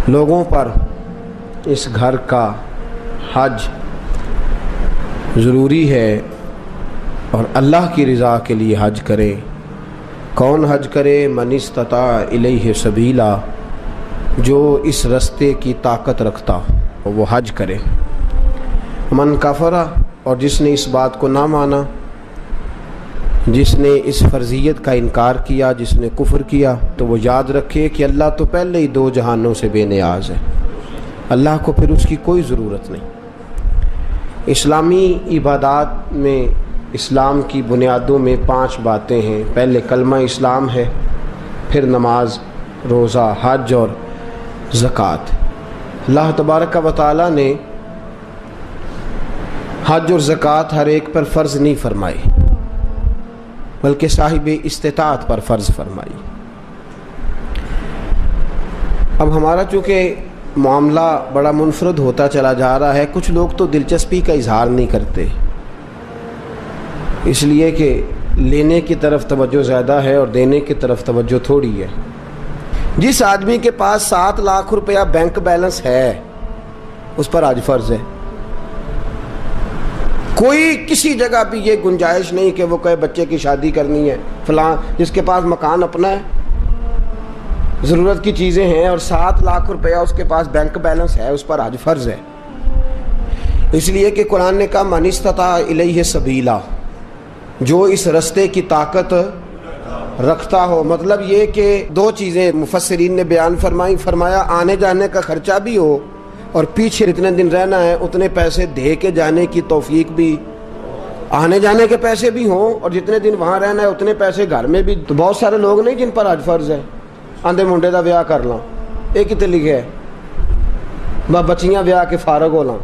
لوگوں پر اس گھر کا حج ضروری ہے اور اللہ کی رضا کے لیے حج کرے۔ کون حج کرے؟ من استطاع الیہ سبیلا، جو اس رستے کی طاقت رکھتا ہو وہ حج کرے۔ من کفر، اور جس نے اس بات کو نہ مانا، جس نے اس فرضیت کا انکار کیا، جس نے کفر کیا، تو وہ یاد رکھے کہ اللہ تو پہلے ہی دو جہانوں سے بے نیاز ہے، اللہ کو پھر اس کی کوئی ضرورت نہیں۔ اسلامی عبادات میں اسلام کی بنیادوں میں 5 باتیں ہیں۔ پہلے کلمہ اسلام ہے، پھر نماز، روزہ، حج اور زکوٰۃ۔ اللہ تبارک و تعالیٰ نے حج اور زکوٰۃ ہر ایک پر فرض نہیں فرمائی، بلکہ صاحب استطاعت پر فرض فرمائی۔ اب ہمارا چونکہ معاملہ بڑا منفرد ہوتا چلا جا رہا ہے، کچھ لوگ تو دلچسپی کا اظہار نہیں کرتے، اس لیے کہ لینے کی طرف توجہ زیادہ ہے اور دینے کی طرف توجہ تھوڑی ہے۔ جس آدمی کے پاس 7 لاکھ روپیہ بینک بیلنس ہے اس پر حج فرض ہے۔ کوئی کسی جگہ بھی یہ گنجائش نہیں کہ وہ کہے بچے کی شادی کرنی ہے، فلاں جس کے پاس مکان اپنا ہے، ضرورت کی چیزیں ہیں اور 7 لاکھ روپیہ اس کے پاس بینک بیلنس ہے، اس پر حج فرض ہے۔ اس لیے کہ قرآن نے کہا من استطاع الیہ سبیلا، جو اس رستے کی طاقت رکھتا ہو۔ مطلب یہ کہ 2 چیزیں مفسرین نے بیان فرمائی، فرمایا آنے جانے کا خرچہ بھی ہو اور پیچھے جتنے دن رہنا ہے اتنے پیسے دے کے جانے کی توفیق بھی، آنے جانے کے پیسے بھی ہوں اور جتنے دن وہاں رہنا ہے اتنے پیسے گھر میں بھی۔ تو بہت سارے لوگ نہیں جن پر حج فرض ہے، آندھے منڈے دا ویاہ کر لاں، یہ کتے لکھے ہے بچیاں ویاہ کے فارغ ہو لاں۔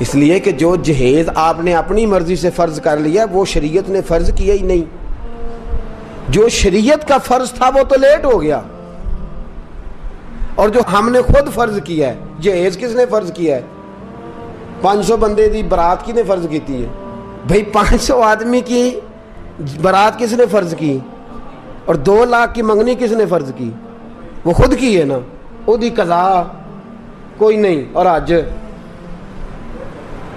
اس لیے کہ جو جہیز آپ نے اپنی مرضی سے فرض کر لیا وہ شریعت نے فرض کیا ہی نہیں، جو شریعت کا فرض تھا وہ تو لیٹ ہو گیا، اور جو ہم نے خود فرض کیا ہے، جہیز کس نے فرض کیا ہے؟ 500 بندے دی برات کی نے فرض کیتی ہے؟ بھئی 500 آدمی کی برات کس نے فرض کی؟ اور 2 لاکھ کی منگنی کس نے فرض کی؟ وہ خود کی ہے نا، وہ دی قضا کوئی نہیں، اور حج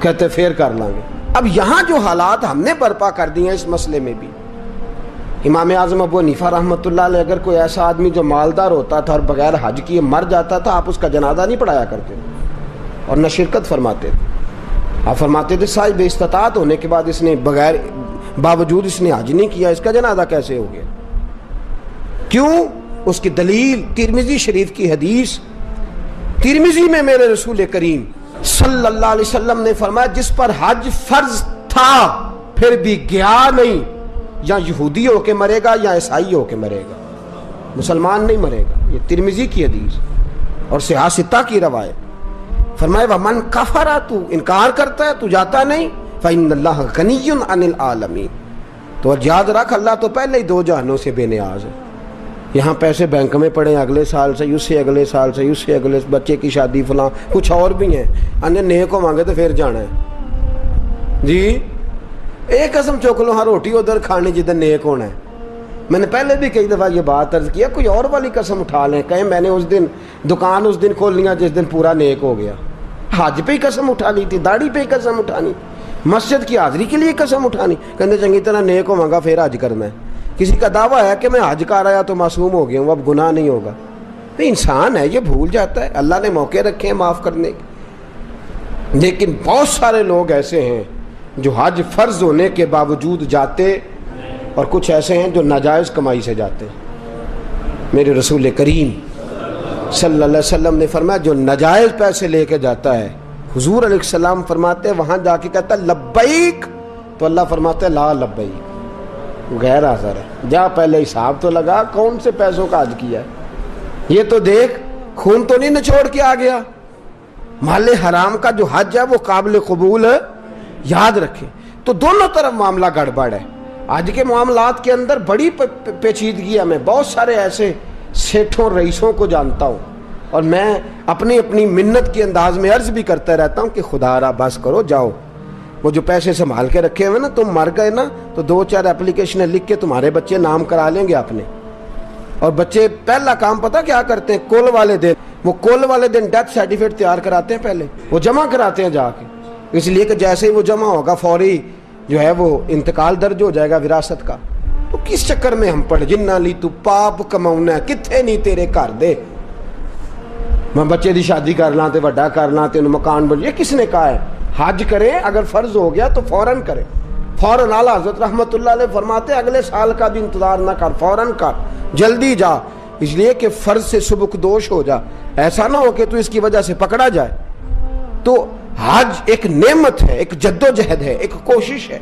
کہتے پھر کر لیں گے۔ اب یہاں جو حالات ہم نے برپا کر دی ہیں اس مسئلے میں بھی، امام اعظم ابو حنیفہ رحمۃ اللہ علیہ، اگر کوئی ایسا آدمی جو مالدار ہوتا تھا اور بغیر حج کیے مر جاتا تھا، آپ اس کا جنازہ نہیں پڑھایا کرتے اور نہ شرکت فرماتے تھے۔ آپ فرماتے تھے صاحب استطاعت ہونے کے بعد اس نے باوجود اس نے حج نہیں کیا، اس کا جنازہ کیسے ہو گیا؟ کیوں؟ اس کی دلیل ترمذی شریف کی حدیث، ترمذی میں میرے رسول کریم صلی اللہ علیہ وسلم نے فرمایا جس پر حج فرض تھا پھر بھی گیا نہیں، یا یہودی ہو کے مرے گا یا عیسائی ہو کے مرے گا، مسلمان نہیں مرے گا۔ یہ ترمذی کی حدیث اور صحاح ستہ کی روایت۔ فرمایا ومن کفر، تو انکار کرتا ہے، تو جاتا نہیں، فإن اللہ غنی عن العالمین، تو یاد رکھ اللہ تو پہلے ہی 2 جہانوں سے بے نیاز ہے۔ یہاں پیسے بینک میں پڑے ہیں، اگلے سال سے، اس سے اگلے سال سے، اس سے اگلے، بچے کی شادی فلاں کچھ اور بھی ہیں، انہیں نیک کو مانگے تو پھر جانا ہے جی۔ ایک قسم چوک لو، ہاں روٹی ادھر کھانی جدھر نیک ہونا ہے۔ میں نے پہلے بھی کئی دفعہ یہ بات عرض کیا، کوئی اور والی قسم اٹھا لیں، کہیں میں نے اس دن دکان اس دن کھول لیا جس دن پورا نیک ہو گیا، حج پہ ہی قسم اٹھا لی تھی، داڑھی پہ ہی قسم اٹھانی، مسجد کی حاضری کے لیے قسم اٹھانی، کہنے چنگی طرح نیک ہو مانگا پھر حج کرنا ہے۔ کسی کا دعویٰ ہے کہ میں حج کر آیا تو معصوم ہو گیا ہوں، اب گناہ نہیں ہوگا۔ انسان ہے، یہ بھول جاتا ہے، اللہ نے موقع رکھے ہیں معاف کرنے کے۔ لیکن بہت سارے لوگ ایسے ہیں جو حج فرض ہونے کے باوجود جاتے، اور کچھ ایسے ہیں جو ناجائز کمائی سے جاتے۔ میرے رسول کریم صلی اللہ علیہ وسلم نے فرمایا جو ناجائز پیسے لے کے جاتا ہے، حضور علیہ السلام فرماتے ہیں وہاں جا کے کہتا ہے لبیک، تو اللہ فرماتا ہے لا لبیک، غیر حاضر ہے، جا پہلے حساب تو لگا کون سے پیسوں کا حج کیا ہے، یہ تو دیکھ خون تو نہیں نچوڑ کے آ گیا۔ مال حرام کا جو حج ہے وہ قابل قبول ہے، یاد رکھیں۔ تو دونوں طرف معاملہ گڑبڑ ہے۔ آج کے معاملات کے اندر بڑی پیچیدگی ہے۔ میں بہت سارے ایسے سیٹھوں رئیسوں کو جانتا ہوں، اور میں اپنی منت کے انداز میں عرض بھی کرتا رہتا ہوں کہ خدا را بس کرو، جاؤ، وہ جو پیسے سنبھال کے رکھے ہوئے نا، تم مر گئے نا تو 2-4 اپلیکیشنیں لکھ کے تمہارے بچے نام کرا لیں گے اپنے، اور بچے پہلا کام پتہ کیا کرتے ہیں؟ کل والے دن، وہ کل والے دن ڈیتھ سرٹیفکیٹ تیار کراتے ہیں، پہلے وہ جمع کراتے ہیں جا کے، اس لیے کہ جیسے ہی وہ جمع ہوگا فوری جو ہے وہ انتقال درج ہو جائے گا وراثت کا۔ تو کس چکر میں ہم پڑھ جنہ لی تو پاپ کماؤنا ہے، کتھے نہیں تیرے گھر دے، میں بچے دی شادی کر لاں تے وڈا کر لاں تے مکان بن، یہ کس نے کہا ہے؟ حج کریں، اگر فرض ہو گیا تو فوراً کریں، فوراً۔ اعلیٰ حضرت رحمۃ اللہ علیہ فرماتے اگلے سال کا بھی انتظار نہ کر، فوراً کر، جلدی جا، اس لیے کہ فرض سے سبکدوش ہو جا، ایسا نہ ہو کہ تو اس کی وجہ سے پکڑا جائے۔ تو حج ایک نعمت ہے، ایک جد و جہد ہے، ایک کوشش ہے،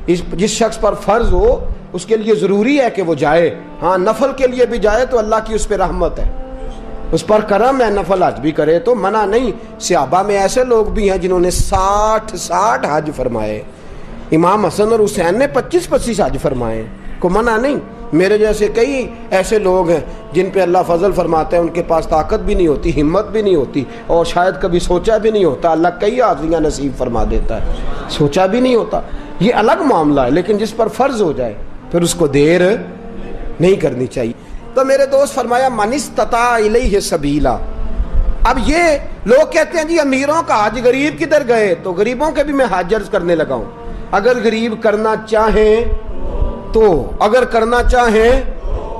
جس شخص پر فرض ہو اس کے لیے ضروری ہے کہ وہ جائے۔ ہاں نفل کے لیے بھی جائے تو اللہ کی اس پہ رحمت ہے، اس پر کرم ہے، نفل حج بھی کرے تو منع نہیں۔ صحابہ میں ایسے لوگ بھی ہیں جنہوں نے 60 حج فرمائے، امام حسن اور حسین نے 25 حج فرمائے، کو منع نہیں۔ میرے جیسے کئی ایسے لوگ ہیں جن پہ اللہ فضل فرماتا ہے، ان کے پاس طاقت بھی نہیں ہوتی، ہمت بھی نہیں ہوتی، اور شاید کبھی سوچا بھی نہیں ہوتا، اللہ کئی حاضریاں نصیب فرما دیتا ہے، سوچا بھی نہیں ہوتا، یہ الگ معاملہ ہے۔ لیکن جس پر فرض ہو جائے پھر اس کو دیر نہیں کرنی چاہیے۔ تو میرے دوست فرمایا من استطاع الیہ سبیلا۔ اب یہ لوگ کہتے ہیں جی امیروں کا حج، غریب کدھر گئے؟ تو غریبوں کے بھی میں حج عرض کرنے لگا ہوں، اگر غریب کرنا چاہیں تو، اگر کرنا چاہیں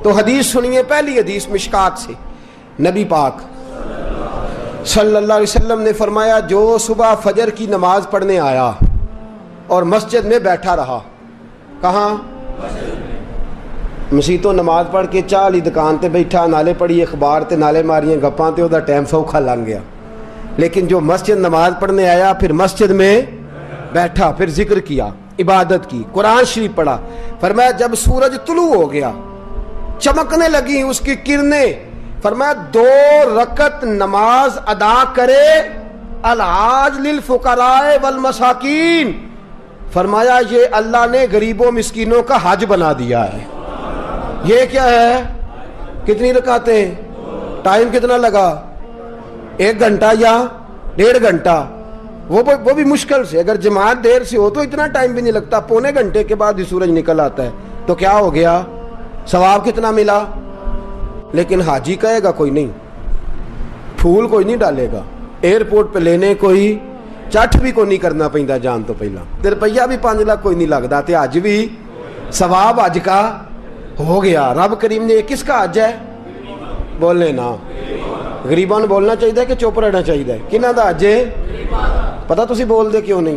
تو حدیث سنیے، پہلی حدیث مشکات سے، نبی پاک صلی اللہ علیہ وسلم نے فرمایا جو صبح فجر کی نماز پڑھنے آیا اور مسجد میں بیٹھا رہا، کہاں؟ مسیح تو نماز پڑھ کے چاہ لی دکان تے بیٹھا، نالے پڑھی اخبار تے نالے ماریاں گپاں تے وہ ٹائم سوکھا لنگ گیا، لیکن جو مسجد نماز پڑھنے آیا پھر مسجد میں بیٹھا، پھر ذکر کیا، عبادت کی، قرآن شریف پڑھا، فرمایا جب سورج طلوع ہو گیا، چمکنے لگی اس کی کرنیں، فرمایا 2 رکعت نماز ادا کرے، الحاج للفقراء والمساکین، فرمایا یہ اللہ نے غریبوں مسکینوں کا حج بنا دیا ہے۔ یہ کیا ہے؟ کتنی رکعتیں؟ ٹائم کتنا لگا؟ 1 گھنٹہ یا 1.5 گھنٹہ، وہ بھی مشکل سے، اگر جماعت دیر سے ہو تو اتنا ٹائم بھی نہیں لگتا، پونے گھنٹے کے بعد ہی سورج نکل آتا ہے، تو کیا ہو گیا؟ ثواب کتنا ملا؟ لیکن حاجی کہے گا کوئی نہیں، پھول کوئی نہیں ڈالے گا، ایئرپورٹ پہ لینے کوئی چٹ بھی کوئی نہیں کرنا پیندا جان تو پہلا، تے روپیہ بھی 5 لاکھ کوئی نہیں لگتا، تے حج بھی ثواب حج کا ہو گیا۔ رب کریم نے یہ کس کا حج ہے؟ بولنے نا، غریباں نوں بولنا چاہیے کہ چپ رہنا چاہیے؟ کنہاں دا حج ہے؟ پتہ تسی بول دے کیوں نہیں؟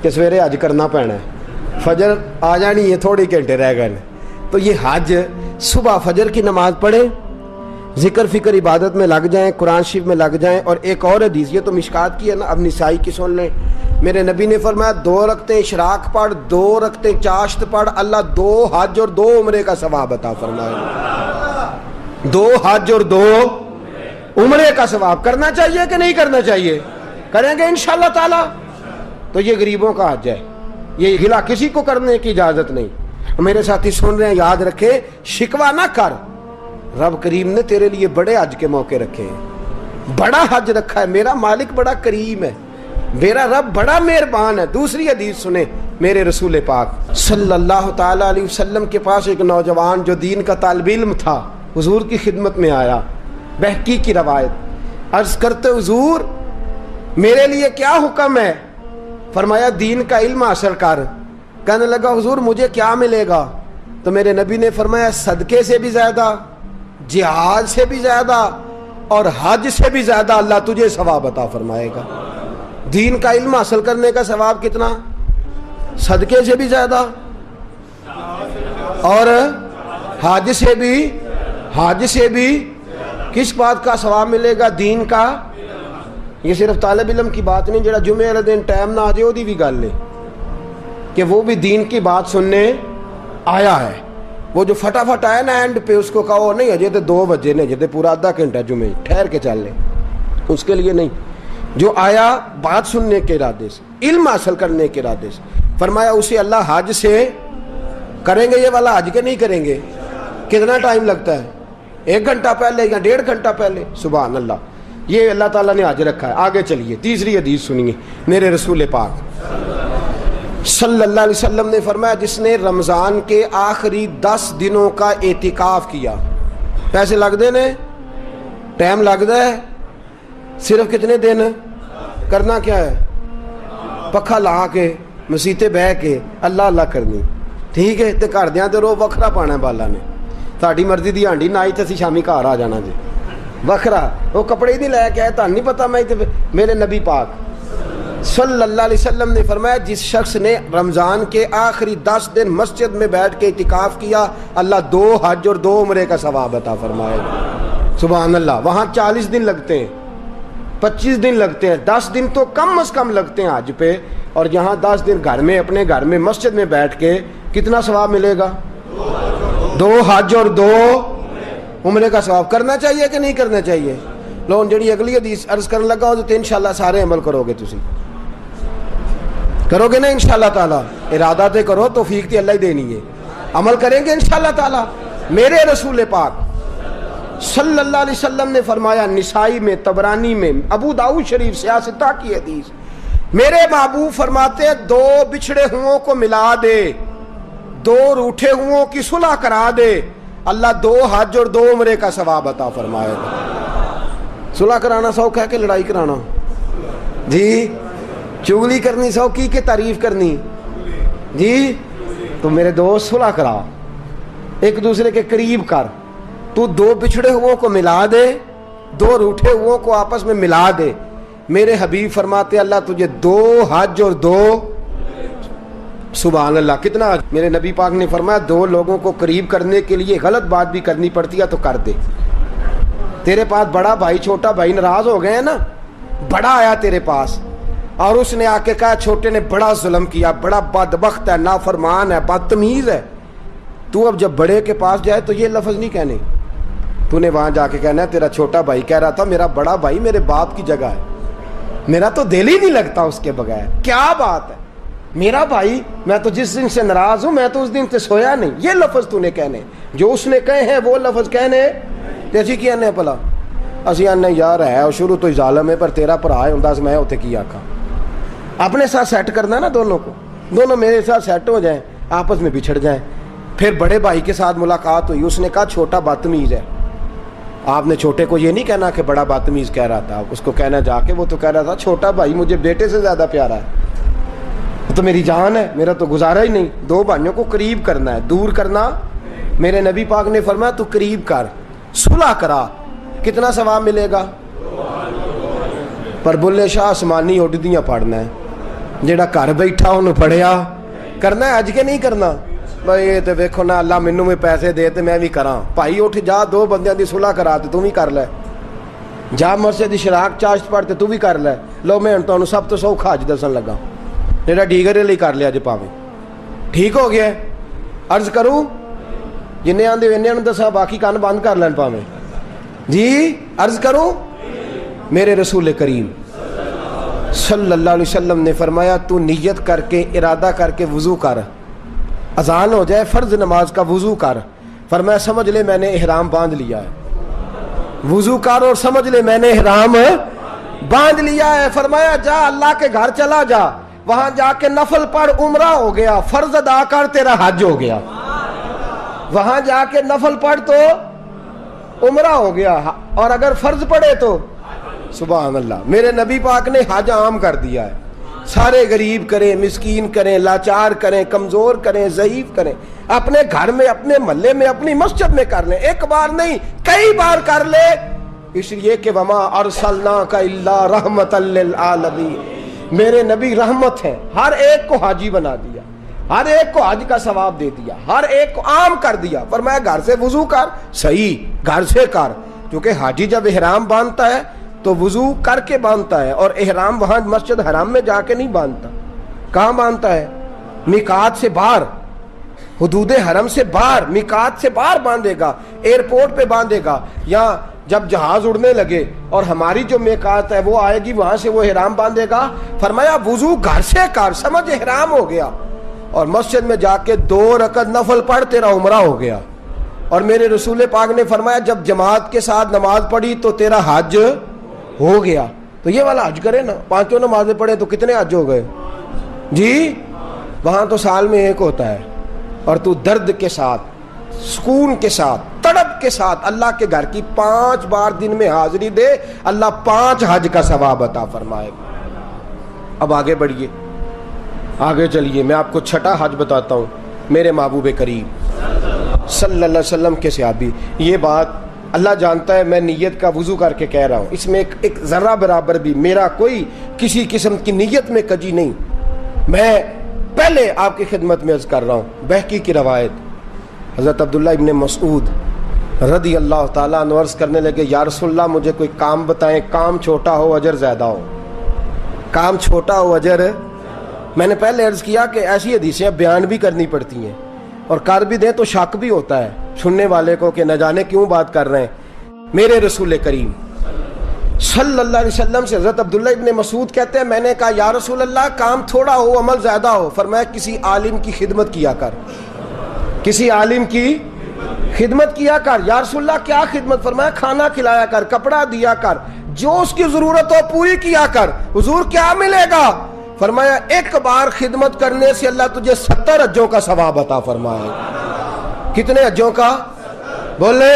کہ سویرے حج کرنا پینا ہے، فجر آ جانی ہے، تھوڑی گھنٹے رہ گئے، تو یہ حج صبح فجر کی نماز پڑھیں، ذکر فکر عبادت میں لگ جائیں، قرآن شریف میں لگ جائیں۔ اور ایک اور حدیث، یہ تو مشکات کی ہے نا، اب نسائی کی سن لیں، میرے نبی نے فرمایا 2 رکعتیں اشراق پڑھ، 2 رکعتیں چاشت پڑھ، اللہ 2 حج اور 2 عمرے کا ثواب عطا فرمائے۔ 2 حج اور 2 عمرے کا ثواب کرنا چاہیے کہ نہیں کرنا چاہیے؟ کریں گے انشاءاللہ تعالی۔ تو یہ غریبوں کا حج ہے، یہ گلا کسی کو کرنے کی اجازت نہیں۔ میرے ساتھی سن رہے ہیں، یاد رکھے، شکوہ نہ کر، رب کریم نے تیرے لیے بڑے حج کے موقع رکھے ہیں، بڑا حج رکھا ہے، میرا مالک بڑا کریم ہے، میرا رب بڑا مہربان ہے۔ دوسری حدیث سنیں، میرے رسول پاک صلی اللہ تعالی علیہ وسلم کے پاس ایک نوجوان جو دین کا طالب علم تھا حضور کی خدمت میں آیا، بہقی کی روایت، عرض کرتے حضور میرے لیے کیا حکم ہے؟ فرمایا دین کا علم حاصل کر۔ کہنے لگا حضور مجھے کیا ملے گا؟ تو میرے نبی نے فرمایا صدقے سے بھی زیادہ، جہاد سے بھی زیادہ اور حج سے بھی زیادہ اللہ تجھے ثواب عطا فرمائے گا۔ دین کا علم حاصل کرنے کا ثواب کتنا؟ صدقے سے بھی زیادہ اور حج سے بھی کس بات کا ثواب ملے گا؟ دین کا۔ یہ صرف طالب علم کی بات نہیں، جڑا جمعے والے دن ٹائم نہ آ جائے وہ بھی گل ہے کہ وہ بھی دین کی بات سننے آیا ہے۔ وہ جو فٹافٹ آیا نا اینڈ پہ، اس کو کہو نہیں اجے تو 2 بجے نے، اجے پورا آدھا گھنٹہ جمعے، ٹھہر کے چل لیں، اس کے لیے نہیں۔ جو آیا بات سننے کے ارادے سے، علم حاصل کرنے کے ارادے سے، فرمایا اسے اللہ حج سے کریں گے یہ والا حج کے نہیں کریں گے؟ کتنا ٹائم لگتا ہے؟ 1 گھنٹہ پہلے یا 1.5 گھنٹہ پہلے؟ سبحان اللہ، یہ اللہ تعالیٰ نے حج رکھا ہے۔ آگے چلیے، تیسری حدیث سنیے، میرے رسول پاک صلی اللہ علیہ وسلم نے فرمایا جس نے رمضان کے آخری 10 دنوں کا اعتکاف کیا، پیسے لگتے نے، ٹائم لگتا ہے، صرف کتنے دن کرنا کیا ہے؟ پکھا لا کے مسیتے بہ کے اللہ اللہ کرنی، ٹھیک ہے؟ تے گھر دیاں تے رو وکھرا پانا بالا نے، تہاڈی مرضی دی ہانڈی نہ آئی تے اسی شامی گھر آ جانا جی وکھرا، وہ کپڑے نہیں لے کے آئے، تہاڈ نہیں پتہ میں تے میرے نبی پاک صلی اللہ علیہ وسلم نے فرمایا جس شخص نے رمضان کے آخری 10 دن مسجد میں بیٹھ کے اعتکاف کیا، اللہ 2 حج اور 2 عمرے کا ثواب عطا فرمائے گا۔ سبحان اللہ۔ وہاں 40 دن لگتے ہیں، 25 دن لگتے ہیں، 10 دن تو کم از کم لگتے ہیں حج پہ، اور یہاں 10 دن گھر میں اپنے گھر میں مسجد میں بیٹھ کے کتنا ثواب ملے گا؟ 2 حج اور 2 عمرے کا ثواب۔ کرنا چاہیے کہ نہیں کرنا چاہیے؟ لوگ جڑی اگلی حدیث عرض کرنے لگا ہوں تو انشاءاللہ سارے عمل کرو گے، تسی کرو گے نا انشاءاللہ تعالی؟ ارادہ تے کرو، توفیق تے اللہ ہی دینی ہے، عمل کریں گے انشاءاللہ تعالی۔ میرے رسول پاک صلی اللہ علیہ وسلم نے فرمایا، نسائی میں، طبرانی میں، ابو داؤد شریف سیاستہ کی حدیث، میرے محبوب فرماتے ہیں 2 بچھڑے ہوں کو ملا دے، 2 روٹھے ہوں کی صلح کرا دے، اللہ 2 حج اور 2 عمرے کا ثواب عطا فرمائے گا۔ صلح کرانا سوکھ ہے کہ لڑائی کرانا؟ جی چغلی کرنی سوکھی کہ تعریف کرنی؟ جی تو میرے دوست صلح کرا، ایک دوسرے کے قریب کر، تو 2 بچھڑے ہوں کو ملا دے، 2 روٹھے ہوں کو آپس میں ملا دے۔ میرے حبیب فرماتے اللہ تجھے 2 حج اور 2 سبحان اللہ کتنا۔ میرے نبی پاک نے فرمایا 2 لوگوں کو قریب کرنے کے لیے غلط بات بھی کرنی پڑتی ہے تو کر دے۔ تیرے پاس بڑا بھائی چھوٹا بھائی ناراض ہو گئے ہیں نا، بڑا آیا تیرے پاس اور اس نے آ کے کہا چھوٹے نے بڑا ظلم کیا، بڑا بدبخت ہے، نافرمان ہے، بدتمیز ہے، تو اب جب بڑے کے پاس جائے تو یہ لفظ نہیں کہنے، تو نے وہاں جا کے کہنا ہے تیرا چھوٹا بھائی کہہ رہا تھا میرا بڑا بھائی میرے باپ کی جگہ ہے، میرا تو دل ہی نہیں لگتا اس کے بغیر، کیا بات ہے میرا بھائی، میں تو جس دن سے ناراض ہوں میں تو اس دن سے سویا نہیں، یہ لفظ تو نے کہنے، جو اس نے کہے ہیں وہ لفظ کہنے تیسی کی آنے پلا اسی آنے یار ہے اور شروع تو ہی ظالم ہے پر تیرا پرا ہے ہوں میں اتنے کی آکھا۔ اپنے ساتھ سیٹ کرنا نا دونوں کو، دونوں میرے ساتھ سیٹ ہو جائیں، آپس میں بچھڑ جائیں۔ پھر بڑے بھائی کے ساتھ ملاقات ہوئی، اس نے کہا چھوٹا بدتمیز ہے، آپ نے چھوٹے کو یہ نہیں کہنا کہ بڑا بدتمیز کہہ رہا تھا، اس کو کہنا جا کے وہ تو کہہ رہا تھا چھوٹا بھائی مجھے بیٹے سے زیادہ پیارا ہے، تو میری جان ہے، میرا تو گزارا ہی نہیں۔ 2 بھائیوں کو قریب کرنا ہے، دور کرنا۔ میرے نبی پاک نے فرمایا تو قریب کر، صلح کرا، کتنا ثواب ملے گا؟ پر بلے شاہ آسمانی اڈدیاں پڑھنا ہے، جیڑا گھر بیٹھا انہوں پڑھیا کرنا ہے، اج کے نہیں کرنا بھائی یہ تو ویکھو نا اللہ مینوں میں پیسے دے تے میں بھی کراں، بھائی اٹھ جا 2 بندیاں دی صلح کرا تے تو بھی کر لے، جا مسجد دی شراک چاشت پڑھ تے تو بھی کر لے۔ لو میں تانوں سب تو سوکھا اج دسن لگا، جیڑا ڈیگرے لئی کر لیا جے پاویں ٹھیک ہو گیا۔ عرض کروں جنہیں آندے انہاں نوں دساں باقی کان بند کر لین پاویں جی، عرض کروں میرے رسول کریم صلی اللہ علیہ وسلم نے فرمایا تو نیت کر کے ارادہ کر کے وضو کر، اذان ہو جائے فرض نماز کا وضو کر، فرمایا سمجھ لے میں نے احرام باندھ لیا ہے، وضو کر اور سمجھ لے میں نے احرام باندھ لیا ہے۔ فرمایا جا اللہ کے گھر چلا جا، وہاں جا کے نفل پڑھ عمرہ ہو گیا، فرض ادا کر تیرا حج ہو گیا، وہاں جا کے نفل پڑھ تو عمرہ ہو گیا، اور اگر فرض پڑھے تو سبحان اللہ۔ میرے نبی پاک نے حج عام کر دیا ہے، سارے غریب کریں، مسکین کریں، لاچار کریں، کمزور کریں، ضعیف کریں، اپنے گھر میں، اپنے محلے میں، اپنی مسجد میں کر لیں، ایک بار نہیں کئی بار کر لے، اس لیے کہ وما ارسلناک الا رحمۃ للعالمین، میرے نبی رحمت ہیں، ہر ایک کو حاجی بنا دیا، ہر ایک کو حج کا ثواب دے دیا، ہر ایک کو عام کر دیا۔ فرمایا گھر سے وضو کر، صحیح گھر سے کر، کیونکہ حاجی جب احرام باندھتا ہے تو وضو کر کے باندھتا ہے، اور احرام وہاں مسجد حرام میں جا کے نہیں باندھتا، کہاں باندھتا ہے؟ میقات سے باہر، حدود حرم سے باہر، میقات سے باہر باندھے گا، ایئرپورٹ پہ باندھے گا، یا جب جہاز اڑنے لگے اور ہماری جو میقات ہے وہ آئے گی وہاں سے وہ احرام باندھے گا۔ فرمایا وضو گھر سے کر، سمجھ احرام ہو گیا، اور مسجد میں جا کے 2 رکعت نفل پڑھ تیرا عمرہ ہو گیا۔ اور میرے رسول پاک نے فرمایا جب جماعت کے ساتھ نماز پڑھی تو تیرا حج ہو گیا۔ تو یہ والا حج کرے نا، 5 نمازیں پڑھے تو کتنے حج ہو گئے جی؟ وہاں تو سال میں ایک ہوتا ہے، اور تو درد کے ساتھ، سکون کے ساتھ، تڑپ کے ساتھ اللہ کے گھر کی 5 بار دن میں حاضری دے، اللہ 5 حج کا ثواب عطا فرمائے گا۔ اب آگے بڑھیے، آگے چلیے، میں آپ کو چھٹا حج بتاتا ہوں۔ میرے محبوب کریم صلی اللہ علیہ وسلم کے صحابی، یہ بات اللہ جانتا ہے، میں نیت کا وضو کر کے کہہ رہا ہوں، اس میں ایک ذرہ برابر بھی میرا کوئی کسی قسم کی نیت میں کجی نہیں، میں پہلے آپ کی خدمت میں عرض کر رہا ہوں۔ بہقی کی روایت، حضرت عبداللہ ابن مسعود رضی اللہ تعالیٰ عنہ عرض کرنے لگے، یا رسول اللہ مجھے کوئی کام بتائیں، کام چھوٹا ہو اجر زیادہ ہو، کام چھوٹا ہو اجر۔ میں نے پہلے عرض کیا کہ ایسی حدیثیں بیان بھی کرنی پڑتی ہیں، اور کر بھی دیں تو شک بھی ہوتا ہے سننے والے کو کہ نہ جانے کیوں بات کر رہے ہیں۔ میرے رسول کریم صلی اللہ علیہ وسلم سے حضرت عبداللہ ابن مسعود کہتے ہیں، میں نے کہا یا رسول اللہ کام تھوڑا ہو عمل زیادہ ہو، فرمایا کسی عالم کی خدمت کیا کر، کسی عالم کی خدمت کیا کر۔ یا رسول اللہ کیا خدمت؟ فرمایا کھانا کھلایا کر، کپڑا دیا کر، جو اس کی ضرورت ہو پوری کیا کر۔ حضور کیا ملے گا؟ فرمایا ایک بار خدمت کرنے سے اللہ تجھے 70 حجوں کا ثواب عطا فرمائے گا۔ کتنے حجوں کا؟ بولے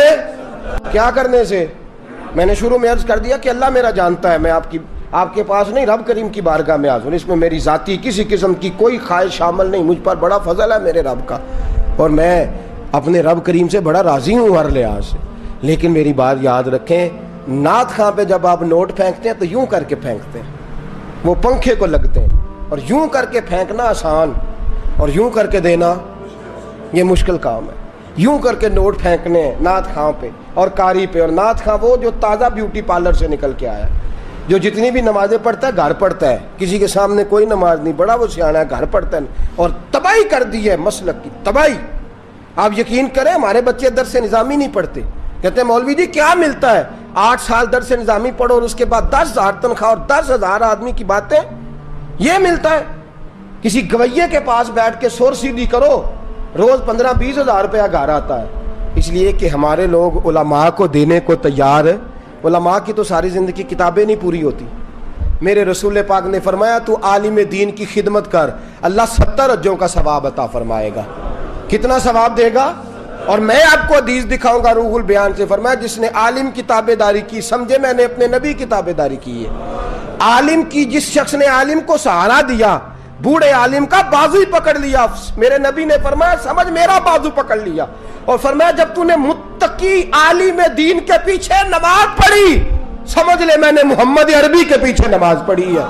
کیا کرنے سے؟ میں نے شروع میں عرض کر دیا کہ اللہ میرا جانتا ہے، میں آپ کے پاس نہیں، رب کریم کی بارگاہ میں حاضر، اس میں میری ذاتی کسی قسم کی کوئی خواہش شامل نہیں، مجھ پر بڑا فضل ہے میرے رب کا، اور میں اپنے رب کریم سے بڑا راضی ہوں ہر لحاظ سے۔ لیکن میری بات یاد رکھیں، نعت خواں پہ جب آپ نوٹ پھینکتے ہیں تو یوں کر کے پھینکتے ہیں، وہ پنکھے کو لگتے ہیں، اور یوں کر کے پھینکنا آسان اور یوں کر کے دینا یہ مشکل کام ہے۔ یوں کر کے نوٹ پھینکنے ہیں نعت خواں پہ اور قاری پہ، اور نعت خواں وہ جو تازہ بیوٹی پارلر سے نکل کے آیا، جو جتنی بھی نمازیں پڑھتا ہے گھر پڑھتا ہے، کسی کے سامنے کوئی نماز نہیں، بڑا وہ سیانا ہے، گھر پڑھتا ہے، اور تباہی کر دی ہے مسلک کی تباہی۔ آپ یقین کریں ہمارے بچے درس نظامی نہیں پڑھتے، کہتے ہیں مولوی جی کیا ملتا ہے؟ 8 سال درس نظامی پڑھو اور اس کے بعد 10,000 تنخواہ اور 10,000 آدمی کی باتیں، یہ ملتا ہے؟ کسی گویے کے پاس بیٹھ کے سر سیدھی کرو، روز 15-20 ہزار روپیہ گھر آتا ہے۔ اس لیے کہ ہمارے لوگ علماء کو دینے کو تیار ہے۔ علماء کی تو ساری زندگی کتابیں نہیں پوری ہوتی۔ میرے رسول پاک نے فرمایا تو عالم دین کی خدمت کر، اللہ 70 حجوں کا ثواب عطا فرمائے گا۔ کتنا ثواب دے گا؟ اور میں آپ کو حدیث دکھاؤں گا روح البیان سے، فرمایا جس نے عالم کی تابع داری کی، سمجھے میں نے اپنے نبی کی تابع داری کی ہے۔ عالم کی، جس شخص نے عالم کو سہارا دیا، بوڑھے عالم کا بازو ہی پکڑ لیا، میرے نبی نے فرمایا سمجھ میرا بازو پکڑ لیا، اور فرمایا جب تو نے متقی عالم دین کے پیچھے نماز پڑھی، سمجھ لے میں نے محمد عربی کے پیچھے نماز پڑھی ہے۔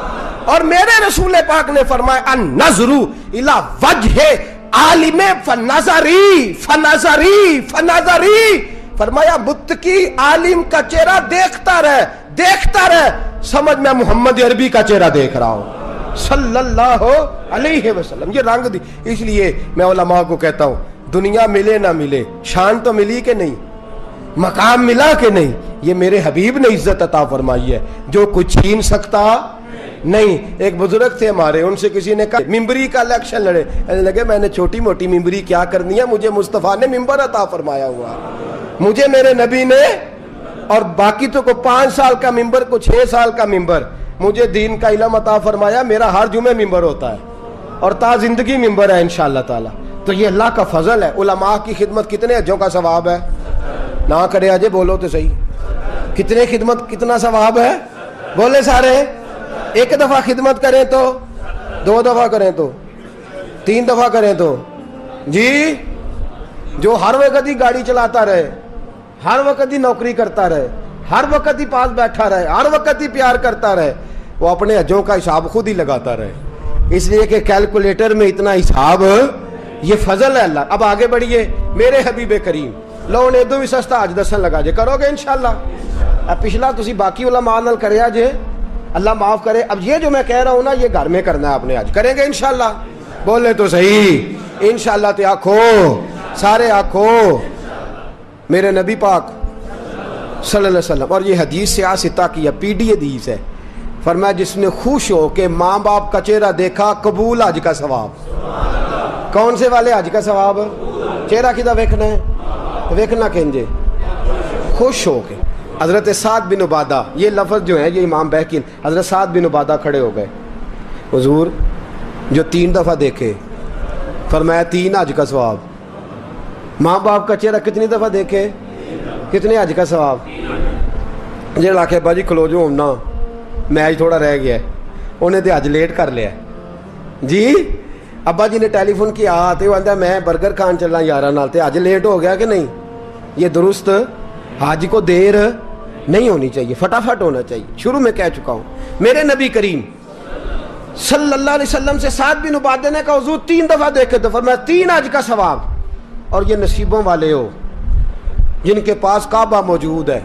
اور میرے رسول پاک نے فرمایا النظر الی وجہ عالم فنظری فنظری فنظری، فرمایا متقی عالم کا چہرہ دیکھتا رہ، دیکھتا رہ، سمجھ میں محمد عربی کا چہرہ دیکھ رہا ہوں صلی اللہ علیہ وسلم۔ یہ رنگ دی، اس لیے میں علماء کو کہتا ہوں دنیا ملے نہ ملے، شان تو ملی کہ نہیں، مقام ملا کہ نہیں، یہ میرے حبیب نے عزت عطا فرمائی ہے، جو کچھ چھین سکتا نہیں۔ ایک بزرگ تھے ہمارے، ان سے کسی نے کہا ممبری کا الیکشن لڑے، لگے میں نے چھوٹی موٹی ممبری کیا کرنی ہے، مجھے مصطفیٰ نے ممبر عطا فرمایا ہوا، مجھے میرے نبی نے، اور باقی تو کو 5 سال کا ممبر، کو 6 سال کا ممبر، مجھے دین کا علم عطا فرمایا، میرا ہر جمعہ ممبر ہوتا ہے اور تا زندگی ممبر ہے انشاءاللہ تعالی۔ تو یہ اللہ کا فضل ہے۔ علماء کی خدمت کتنے حجوں کا ثواب ہے؟ نہ کرے اجے بولو تو صحیح، کتنے خدمت کتنا ثواب ہے؟ بولے سارے، ایک دفعہ خدمت کریں تو، 2 دفعہ کریں تو، 3 دفعہ کریں تو، جی جو ہر وقت ہی گاڑی چلاتا رہے، ہر وقت ہی نوکری کرتا رہے، ہر وقت ہی پاس بیٹھا رہے، ہر وقت ہی پیار کرتا رہے، وہ اپنے حجوں کا حساب خود ہی لگاتا رہے، اس لیے کہ کیلکولیٹر میں اتنا حساب، یہ فضل ہے اللہ۔ اب آگے بڑھیے، میرے حبیب کریم لو نے دو بھی سستا حج دسن لگا جے، کرو گے انشاءاللہ؟ اب پچھلا تسی باقی علماء نال کریا جے، اللہ معاف کرے۔ اب یہ جو میں کہہ رہا ہوں نا، یہ گھر میں کرنا ہے اپنے، حج کریں گے انشاءاللہ؟ بولے تو صحیح انشاءاللہ، تے آکھو سارے، آکھو میرے نبی پاک صلی اللہ علیہ وسلم، اور یہ حدیث سے آستا کی ہے، پی ڈی حدیث ہے، فرمایا جس نے خوش ہو کہ ماں باپ کا چہرہ دیکھا، قبول حج کا ثواب۔ کون سے والے حج کا ثواب؟ چہرہ کدھا ویکھنا ہے؟ ویکھنا کہنجے خوش ہو کے۔ حضرت سعد بن عبادہ، یہ لفظ جو ہے یہ امام بہقی، حضرت سعد بن عبادہ کھڑے ہو گئے، حضور جو 3 دفعہ دیکھے فرمایا 3 حج کا ثواب. ماں باپ کا چہرہ کتنی دفعہ دیکھے؟ کتنے حج کا ثواب؟ جڑا آخے ابا جی کھلو جو ہونا میچ تھوڑا رہ گیا ہے, انہیں تو حج لیٹ کر لیا جی. ابا جی نے ٹیلی فون کیا تو وہ آتا میں برگر کھان چلنا یارہ نال, تے حج لیٹ ہو گیا کہ نہیں؟ یہ درست. حج کو دیر نہیں ہونی چاہیے, فٹافٹ ہونا چاہیے. شروع میں کہہ چکا ہوں, میرے نبی کریم صلی اللہ علیہ وسلم سے سعد بن عبادہ نے کہا حضور 3 دفعہ دیکھے تو فرمایا 3 حج کا ثواب. اور یہ نصیبوں والے ہو جن کے پاس کعبہ موجود ہے.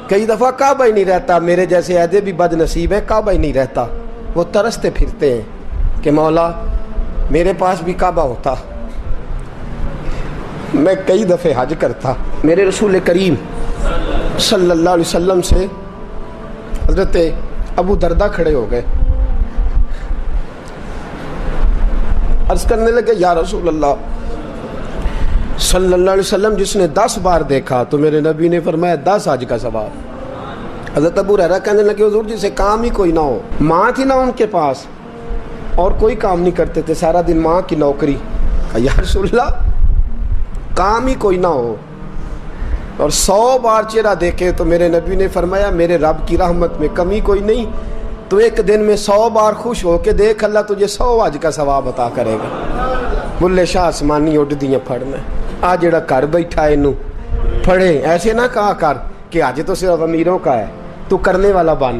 کئی دفعہ کعبہ ہی نہیں رہتا, میرے جیسے عہدے بھی بد نصیب ہیں, کعبہ ہی نہیں رہتا. وہ ترستے پھرتے ہیں کہ مولا میرے پاس بھی کعبہ ہوتا, میں کئی دفعے حج کرتا. میرے رسول کریم صلی اللہ علیہ وسلم سے حضرت ابو دردہ کھڑے ہو گئے, عرض کرنے لگے یا رسول اللہ صلی اللہ علیہ وسلم, جس نے 10 بار دیکھا تو میرے نبی نے فرمایا 10 حج کا ثواب. حضرت ابو ہریرہ کہنے لگے حضور جسے کام ہی کوئی نہ ہو, ماں تھی نہ ان کے پاس اور کوئی کام نہیں کرتے تھے, سارا دن ماں کی نوکری. یا رسول اللہ کام ہی کوئی نہ ہو اور 100 بار چہرہ دیکھے تو میرے نبی نے فرمایا میرے رب کی رحمت میں کمی کوئی نہیں, تو ایک دن میں 100 بار خوش ہو کے دیکھ, اللہ تجھے 100 حج کا ثواب عطا کرے گا. بلے شاہ آسمانی اڈ دیاں پھڑنا, آ جڑا گھر بیٹھا ہے انہوں پڑھے. ایسے نہ کہا کر کہ حج تو صرف امیروں کا ہے, تو کرنے والا بن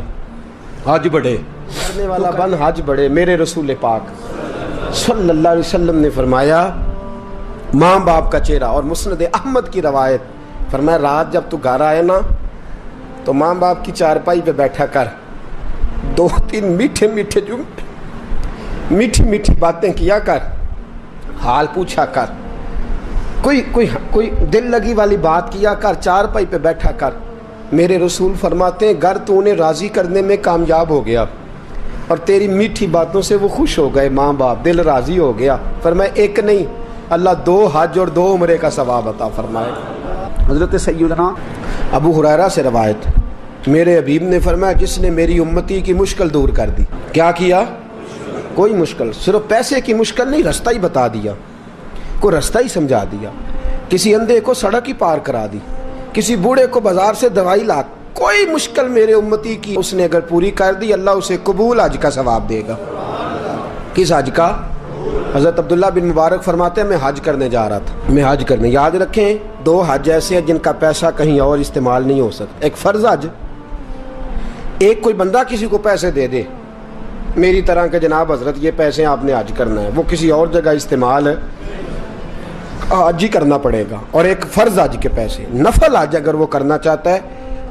حج بڑھے, کرنے والا بن حج بڑھے. میرے رسول پاک صلی اللہ علیہ وسلم نے فرمایا ماں باپ کا چہرہ. اور مسند احمد کی روایت فرمایا رات جب تو گھر آئے نا تو ماں باپ کی چارپائی پہ بیٹھا کر, 2-3 میٹھے میٹھے جملے, میٹھی میٹھی باتیں کیا کر, حال پوچھا کر, کوئی دل لگی والی بات کیا کر, چارپائی پہ بیٹھا کر. میرے رسول فرماتے ہیں گر تو انہیں راضی کرنے میں کامیاب ہو گیا اور تیری میٹھی باتوں سے وہ خوش ہو گئے, ماں باپ دل راضی ہو گیا. فرمایا ایک نہیں, اللہ 2 حج اور 2 عمرے کا ثواب عطا فرمائے. حضرت سیدنا ابو ہریرہ سے روایت, میرے حبیب نے فرمایا جس نے میری امتی کی مشکل دور کر دی. کیا کیا؟ کوئی مشکل, صرف پیسے کی مشکل نہیں, رستہ ہی بتا دیا, کو رستہ ہی سمجھا دیا, کسی اندھے کو سڑک ہی پار کرا دی, کسی بوڑھے کو بازار سے دوائی لا, کوئی مشکل میرے امتی کی اس نے اگر پوری کر دی اللہ اسے قبول حج کا ثواب دے گا. کس حج کا؟ حضرت عبداللہ بن مبارک فرماتے ہیں میں حج کرنے جا رہا تھا, میں حج کرنے. یاد رکھیں 2 حج ایسے ہیں جن کا پیسہ کہیں اور استعمال نہیں ہو سکتا. ایک فرض حج, ایک کوئی بندہ کسی کو پیسے دے دے میری طرح کہ جناب حضرت یہ پیسے آپ نے حج کرنا ہے, وہ کسی اور جگہ استعمال ہے حج ہی کرنا پڑے گا. اور ایک فرض حج کے پیسے, نفل حج اگر وہ کرنا چاہتا ہے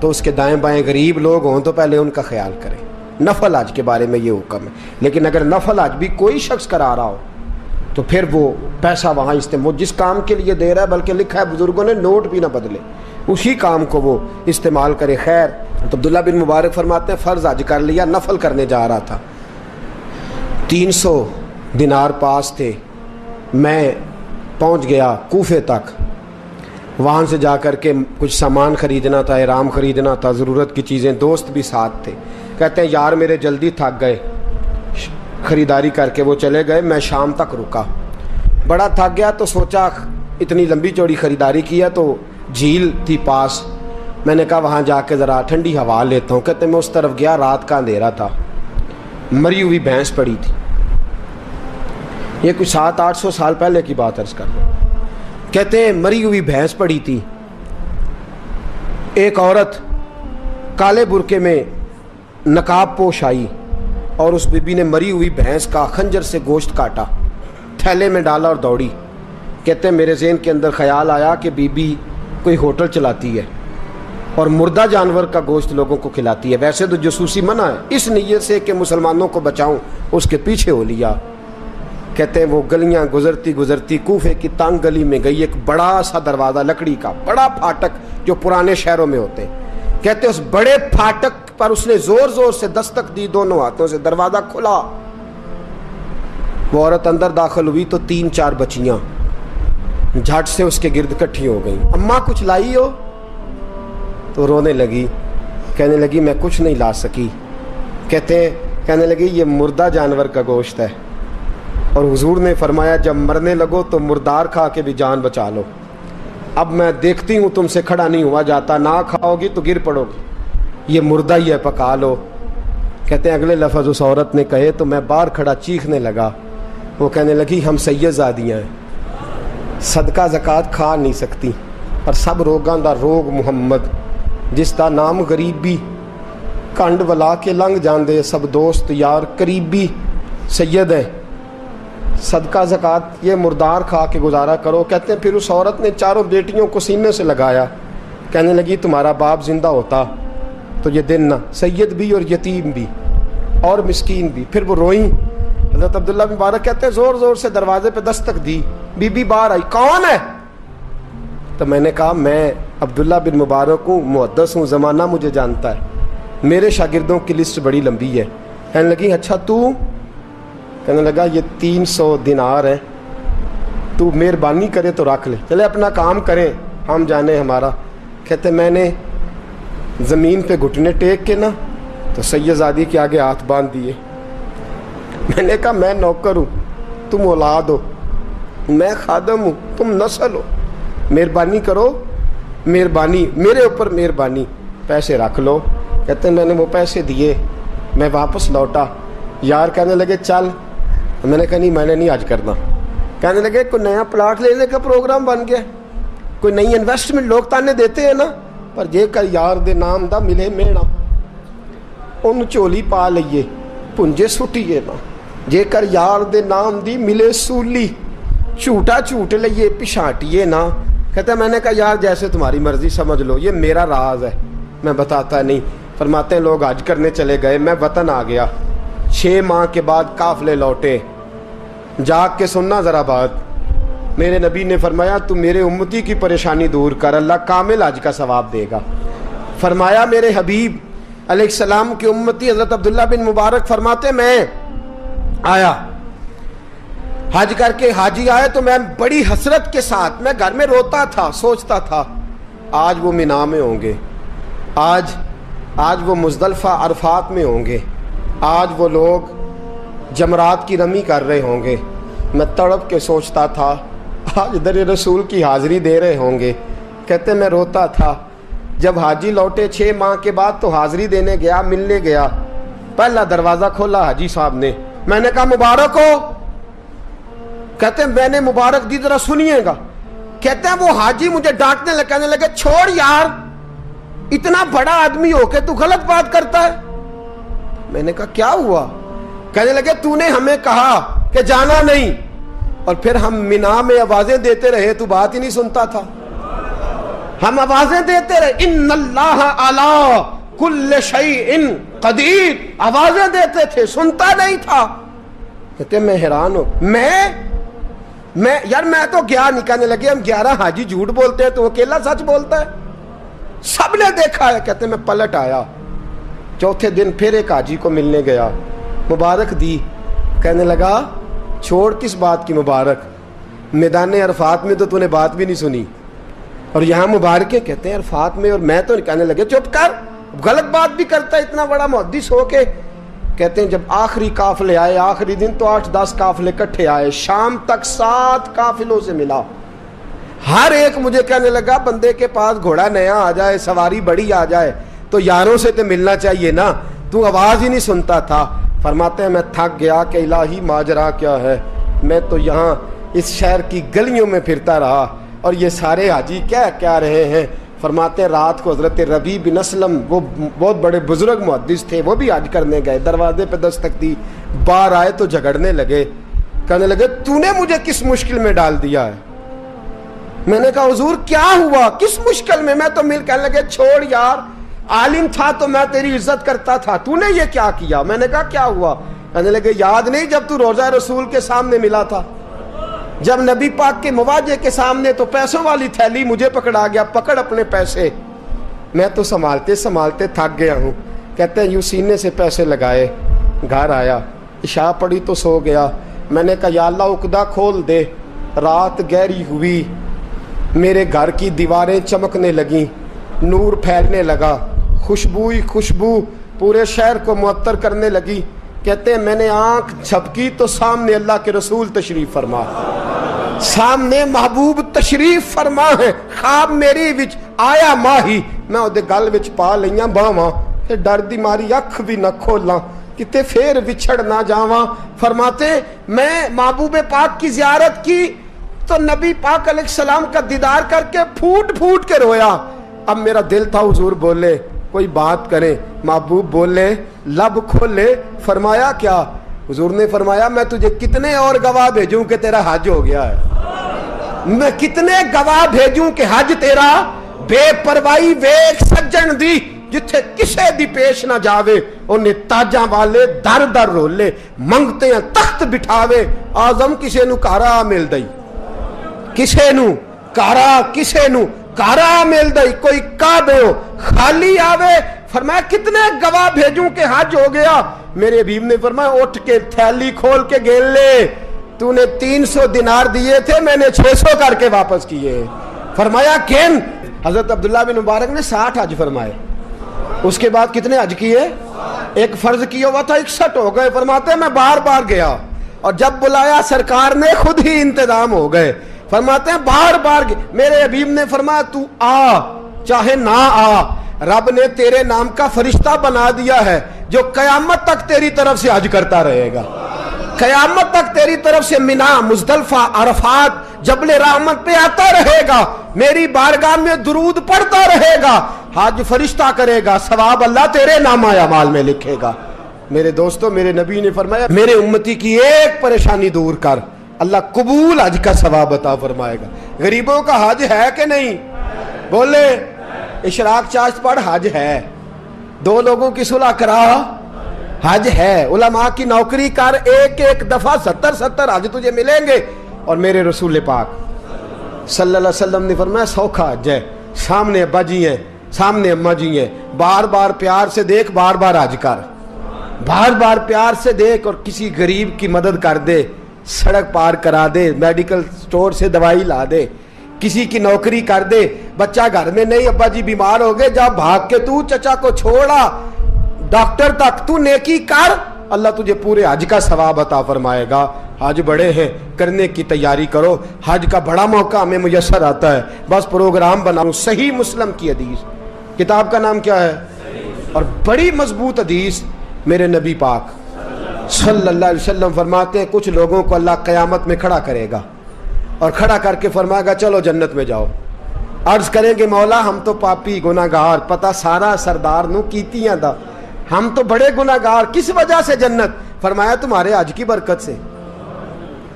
تو اس کے دائیں بائیں غریب لوگ ہوں تو پہلے ان کا خیال کریں. نفل حج کے بارے میں یہ حکم ہے. لیکن اگر نفل حج بھی کوئی شخص کرا رہا ہو تو پھر وہ پیسہ وہاں استعمال, جس کام کے لیے دے رہا ہے, بلکہ لکھا ہے بزرگوں نے نوٹ بھی نہ بدلے, اسی کام کو وہ استعمال کرے. خیر, تو عبداللہ بن مبارک فرماتے ہیں فرض حج کر لیا, نفل کرنے جا رہا تھا, 300 دینار پاس تھے, میں پہنچ گیا کوفے تک. وہاں سے جا کر کے کچھ سامان خریدنا تھا, احرام خریدنا تھا, ضرورت کی چیزیں, دوست بھی ساتھ تھے. کہتے ہیں یار میرے جلدی تھک گئے, خریداری کر کے وہ چلے گئے, میں شام تک رکا, بڑا تھک گیا تو سوچا اتنی لمبی چوڑی خریداری کی ہے تو جھیل تھی پاس, میں نے کہا وہاں جا کے ذرا ٹھنڈی ہوا لیتا ہوں. کہتے ہیں میں اس طرف گیا, رات کا اندھیرا تھا, مری ہوئی بھینس پڑی تھی. یہ کچھ 700-800 سال پہلے کی بات عرض کر رہا ہوں. کہتے ہیں مری ہوئی بھینس پڑی تھی, ایک عورت کالے برقعے میں نقاب پوش آئی اور اس بی بی نے مری ہوئی بھینس کا خنجر سے گوشت کاٹا, تھیلے میں ڈالا اور دوڑی. کہتے ہیں میرے ذہن کے اندر خیال آیا کہ بی بی کوئی ہوٹل چلاتی ہے اور مردہ جانور کا گوشت لوگوں کو کھلاتی ہے. ویسے تو جاسوسی منع ہے, اس نیت سے کہ مسلمانوں کو بچاؤں اس کے پیچھے ہو لیا. کہتے ہیں وہ گلیاں گزرتی گزرتی کوفے کی تنگ گلی میں گئی, ایک بڑا سا دروازہ لکڑی کا, بڑا پھاٹک جو پرانے شہروں میں ہوتے ہیں. کہتے ہیں اس بڑے پھاٹک پر اس نے زور زور سے دستک دی, دونوں ہاتھوں سے دروازہ کھلا. وہ عورت اندر داخل ہوئی تو 3-4 بچیاں جھٹ سے اس کے گرد اکٹھی ہو گئیں. اماں کچھ لائی ہو؟ تو رونے لگی, کہنے لگی میں کچھ نہیں لا سکی. کہتے ہیں کہنے لگی یہ مردہ جانور کا گوشت ہے, اور حضور نے فرمایا جب مرنے لگو تو مردار کھا کے بھی جان بچا لو. اب میں دیکھتی ہوں تم سے کھڑا نہیں ہوا جاتا, نہ کھاؤ گی تو گر پڑو گی, یہ مردہ ہی ہے پکا لو. کہتے ہیں اگلے لفظ اس عورت نے کہے تو میں باہر کھڑا چیخنے لگا. وہ کہنے لگی ہم سید زادیاں ہیں, صدقہ زکوٰۃ کھا نہیں سکتی, پر سب روگاں دا روگ محمد, جس دا نام غریبی, کنڈ ولا کے لنگ جاندے سب دوست یار قریبی سید ہے, صدقہ زکوٰۃ یہ مردار کھا کے گزارا کرو. کہتے ہیں پھر اس عورت نے چاروں بیٹیوں کو سینے سے لگایا, کہنے لگی تمہارا باپ زندہ ہوتا تو یہ دن نہ, سید بھی اور یتیم بھی اور مسکین بھی. پھر وہ روئیں. حضرت عبداللہ بن مبارک کہتے ہیں زور زور سے دروازے پہ دستک دی, بی بی باہر آئی, کون ہے؟ تو میں نے کہا میں عبداللہ بن مبارک ہوں, محدث ہوں, زمانہ مجھے جانتا ہے, میرے شاگردوں کی لسٹ بڑی لمبی ہے. کہنے لگی اچھا تو؟ کہنے لگا یہ 300 دینار ہیں, تو مہربانی کرے تو رکھ لے, چلے اپنا کام کریں ہم جانے ہمارا. کہتے میں نے زمین پہ گھٹنے ٹیک کے نا تو سید زادی کے آگے ہاتھ باندھ دیے. میں نے کہا میں نوکر ہوں, تم اولاد ہو, میں خادم ہوں, تم نسل ہو, مہربانی کرو, مہربانی میرے اوپر مہربانی, پیسے رکھ لو. کہتے ہیں میں نے وہ پیسے دیے, میں واپس لوٹا. یار کہنے لگے چل, میں نے کہا نہیں میں نے نہیں آج کرنا. کہنے لگے کوئی نیا پلاٹ لینے کا پروگرام بن گیا, کوئی نئی انویسٹمنٹ, لوگ تانے دیتے ہیں نا, پر جے کر یار دے نام دا ملے میڑا, ان چولی پا لئیے پنجے سٹیے نا, جے کر یار دے نام دی ملے سولی, جھوٹا جھوٹ لئیے پچھاٹیے نا. کہتا ہے میں نے کہا یار جیسے تمہاری مرضی سمجھ لو, یہ میرا راز ہے میں بتاتا نہیں. فرماتے ہیں لوگ حج کرنے چلے گئے, میں وطن آ گیا, 6 ماہ کے بعد قافلے لوٹے. جاگ کے سننا ذرا بات, میرے نبی نے فرمایا تو میرے امتی کی پریشانی دور کر, اللہ کامل حج کا ثواب دے گا. فرمایا میرے حبیب علیہ السلام کی امتی حضرت عبداللہ بن مبارک فرماتے میں آیا حج کر کے, حاجی آئے تو میں بڑی حسرت کے ساتھ, میں گھر میں روتا تھا, سوچتا تھا آج وہ مینا میں ہوں گے, آج وہ مزدلفہ عرفات میں ہوں گے, آج وہ لوگ جمرات کی رمی کر رہے ہوں گے. میں تڑپ کے سوچتا تھا آج در رسول کی حاضری دے رہے ہوں گے. کہتے میں روتا تھا. جب حاجی لوٹے 6 ماہ کے بعد تو حاضری دینے گیا, ملنے گیا, پہلا دروازہ کھولا حاجی صاحب نے, میں نے کہا مبارک ہو. کہتے ہیں میں نے مبارک دی, ذرا سنیے گا. کہتے ہیں وہ حاجی مجھے ڈانٹنے لگے, کہنے لگے چھوڑ یار, اتنا بڑا آدمی ہو کے تو غلط بات کرتا ہے. میں نے کہا کیا ہوا؟ کہنے لگے تو نے ہمیں کہا کہ جانا نہیں, اور پھر ہم مینا میں آوازیں دیتے رہے, تو بات ہی نہیں سنتا تھا. ہم آوازیں دیتے رہے, ان اللہ علی کل شیء قدیر, آوازیں دیتے تھے, سنتا نہیں تھا. کہتے میں حیران ہوں, میں یار میں تو گیا نہیں. کہنے لگے ہم 11 حاجی جھوٹ بولتے ہیں تو اکیلا سچ بولتا ہے, سب نے دیکھا ہے. کہتے میں پلٹ آیا, چوتھے دن پھر ایک حاجی کو ملنے گیا, مبارک دی. کہنے لگا چھوڑ کس بات کی مبارک, میدان عرفات میں تو نے بات بھی نہیں سنی, اور یہاں مبارکیں. کہتے ہیں عرفات میں, اور میں تو نہیں. کہنے لگے چپ کر, غلط بات بھی کرتا ہے اتنا بڑا محدث ہو کے. کہتے ہیں جب آخری قافلے آئے, آخری دن تو 8-10 قافلے کٹھے آئے, شام تک 7 قافلوں سے ملا. ہر ایک مجھے کہنے لگا بندے کے پاس گھوڑا نیا آ جائے, سواری بڑی آ جائے تو یاروں سے تو ملنا چاہیے نا, تو آواز ہی نہیں سنتا تھا. فرماتے ہیں میں تھک گیا کہ الہی ماجرا کیا ہے, میں تو یہاں اس شہر کی گلیوں میں پھرتا رہا اور یہ سارے حاجی کیا رہے ہیں. فرماتے ہیں رات کو حضرت ربیع بن اسلم, وہ بہت بڑے بزرگ محدث تھے, وہ بھی حج کرنے گئے, دروازے پہ دستک دی, باہر آئے تو جھگڑنے لگے. کہنے لگے تو نے مجھے کس مشکل میں ڈال دیا ہے؟ میں نے کہا حضور کیا ہوا, کس مشکل میں؟ میں تو کہنے لگے چھوڑ یار, عالم تھا تو میں تیری عزت کرتا تھا, تو نے یہ کیا کیا؟ میں نے کہا کیا ہوا؟ کہنے لگے یاد نہیں جب تو روضہ رسول کے سامنے ملا تھا, جب نبی پاک کے مواجہ کے سامنے تو پیسوں والی تھیلی مجھے پکڑا گیا, پکڑ اپنے پیسے. میں تو سنبھالتے سنبھالتے تھک گیا ہوں. کہتے ہیں یوں سینے سے پیسے لگائے, گھر آیا, عشاء پڑی تو سو گیا. میں نے کہا یا اللہ عقدہ کھول دے. رات گہری ہوئی, میرے گھر کی دیواریں چمکنے لگیں, نور پھیلنے لگا, خوشبو پورے شہر کو معطر کرنے لگی. کہتے ہیں میں نے آنکھ جھپکی تو سامنے اللہ کے رسول تشریف فرما، سامنے محبوب تشریف فرما ہے، خواب میری وچ آیا ماہی، میں اودے گل وچ پا لئیاں باواں، تے ڈر دی ماری اکھ بھی نہ کھولاں کتے پھر وچھڑ نہ جاواں۔ فرماتے میں محبوب پاک کی زیارت کی تو نبی پاک علیہ السلام کا دیدار کر کے پھوٹ پھوٹ کے رویا۔ اب میرا دل تھا حضور بولے کوئی بات کریں، محبوب بولے لب کھولے، فرمایا کیا؟ حضور نے فرمایا میں تجھے کتنے اور گواہ بھیجوں کہ تیرا حج ہو گیا ہے، میں کتنے گواہ بھیجوں کہ حج تیرا بے پرواہی ویکھ سجن دی، جتھے کسے دی پیش نہ جاوے انہیں تاجاں والے در در رولے، منگتے ہیں تخت بٹھاوے، آزم کسے نو کارا مل دئی، کسے نو کارا، کسے نو کارا مل دئی، کوئی کعبے ہو خالی آوے۔ فرمایا کتنے گواہ بھیجوں کہ حج ہو گیا؟ میرے حبیب نے فرمایا اٹھ کے تھیلی کھول کے گیل لے، تو نے 300 دینار دیے تھے، میں نے 600 کر کے واپس کیے۔ فرمایا کن؟ حضرت عبداللہ بن مبارک نے 60 حج فرمائے، اس کے بعد کتنے حج کیے؟ ایک فرض کیا ہوا تھا 61 ہو گئے۔ فرماتے ہیں میں بار بار گیا اور جب بلایا سرکار نے خود ہی انتظام ہو گئے۔ فرماتے ہیں بار بار میرے حبیب نے فرمایا تو آ چاہے نہ آ، رب نے تیرے نام کا فرشتہ بنا دیا ہے جو قیامت تک تیری طرف سے حج کرتا رہے گا، قیامت تک تیری طرف سے منا، مزدلفہ، عرفات، جبل رحمت پہ آتا رہے گا، میری بارگاہ میں درود پڑھتا رہے گا، حج فرشتہ کرے گا، ثواب اللہ تیرے نامہ اعمال میں لکھے گا۔ میرے دوستو میرے نبی نے فرمایا میرے امتی کی ایک پریشانی دور کر، اللہ قبول حج کا ثواب عطا فرمائے گا۔ غریبوں کا حج ہے کہ نہیں؟ بولے اشراق چاشت پڑھ، حج ہے۔ 2 لوگوں کی صلح کرا، حج ہے۔ علماء کی نوکری کر، ایک ایک دفعہ 70 حج تجھے ملیں گے۔ اور میرے رسول پاک صلی اللہ علیہ وسلم نے فرمایا سوکھا حج ہے، سامنے ابا جی ہیں، سامنے اماں جی ہیں، بار بار پیار سے دیکھ، بار بار حج کر، بار بار پیار سے دیکھ، اور کسی غریب کی مدد کر دے، سڑک پار کرا دے، میڈیکل سٹور سے دوائی لا دے، کسی کی نوکری کر دے، بچہ گھر میں نہیں، ابا جی بیمار ہو گئے، جا بھاگ کے تو چچا کو چھوڑا ڈاکٹر تک، تو نیکی کر، اللہ تجھے پورے حج کا ثواب عطا فرمائے گا۔ حج بڑے ہیں، کرنے کی تیاری کرو، حج کا بڑا موقع ہمیں میسر آتا ہے، بس پروگرام بناؤ۔ صحیح مسلم کی حدیث، کتاب کا نام کیا ہے؟ اور بڑی مضبوط حدیث، میرے نبی پاک صلی اللہ علیہ وسلم فرماتے ہیں کچھ لوگوں کو اللہ قیامت میں کھڑا کرے گا اور کھڑا کر کے فرمائے گا چلو جنت میں جاؤ۔ عرض کریں گے مولا ہم تو پاپی گناہگار، پتہ سارا سردار نو کیتیاں دا، ہم تو بڑے گناہگار، کس وجہ سے جنت؟ فرمایا تمہارے حج کی برکت سے،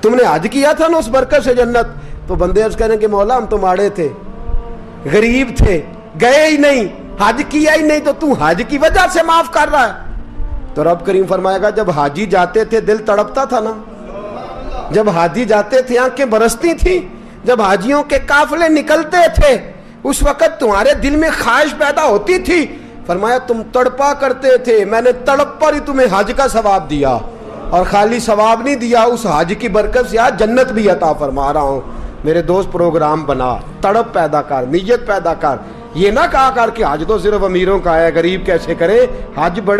تم نے حج کیا تھا نا، اس برکت سے جنت۔ تو بندے عرض کریں کہ مولا ہم تو ماڑے تھے، غریب تھے، گئے ہی نہیں، حج کیا ہی نہیں، تو حج کی وجہ سے معاف کر رہا ہے؟ تو رب کریم فرمائے گا جب حاجی جاتے تھے دل تڑپتا تھا نا، جب حاجی جاتے تھے آنکھیں برستی تھی، جب حاجیوں کے قافلے نکلتے تھے اس وقت تمہارے دل میں خواہش پیدا ہوتی تھی، فرمایا تم تڑپا کرتے تھے، میں نے تڑپ پر ہی تمہیں حج کا ثواب دیا، اور خالی ثواب نہیں دیا، اس حج کی برکت سے آج جنت بھی عطا فرما رہا ہوں۔ میرے دوست پروگرام بنا، تڑپ پیدا کر، نیت پیدا کر، یہ نہ کہا کر کہ حج تو صرف امیروں کا ہے، غریب کیسے کرے، حج بڑے